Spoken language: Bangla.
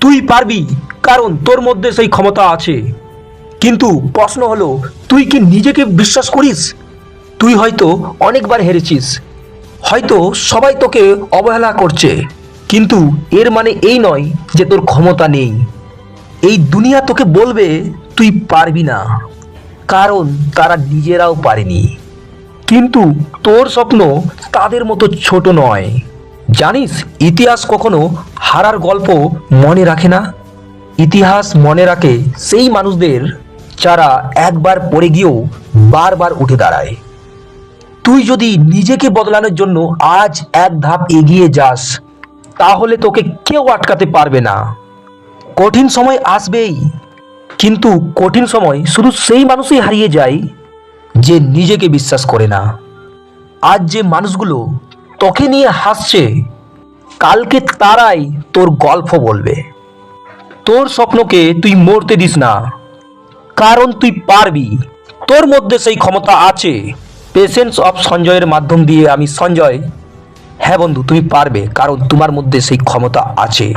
তুই পারবি, কারণ তোর মধ্যে সেই ক্ষমতা আছে। কিন্তু প্রশ্ন হলো, তুই কি নিজেকে বিশ্বাস করিস? তুই হয়তো অনেকবার হেরেছিস, হয়তো সবাই তোকে অবহেলা করছে, কিন্তু এর মানে এই নয় যে তোর ক্ষমতা নেই। এই দুনিয়া তোকে বলবে তুই পারবি না, কারণ তারা নিজেরাও পারেনি। কিন্তু তোর স্বপ্ন তাদের মতো ছোট নয়। জানিস, ইতিহাস কখনো হারার গল্প মনে রাখে না। ইতিহাস মনে রাখে সেই মানুষদের যারা একবার পড়ে গিয়েও বারবার উঠে দাঁড়ায়। তুই যদি নিজেকে বদলানোর জন্য আজ এক ধাপ এগিয়ে যাস, তাহলে তোকে কেউ আটকাতে পারবে না। কঠিন সময় আসবেই, কিন্তু কঠিন সময় শুধু সেই মানুষই হারিয়ে যায় যে নিজেকে বিশ্বাস করে না। আজ যে মানুষগুলো তোকে নিয়ে হাসছে, কালকে তারাই তোর গল্প বলবে। তোর স্বপ্নকে তুই মরতে দিস না, কারণ তুই পারবি। তোর মধ্যে সেই ক্ষমতা আছে। পেশেন্স অফ সঞ্জয়ের মাধ্যম দিয়ে আমি সঞ্জয়। হ্যাঁ বন্ধু, তুমি পারবে, কারণ তোমার মধ্যে সেই ক্ষমতা আছে।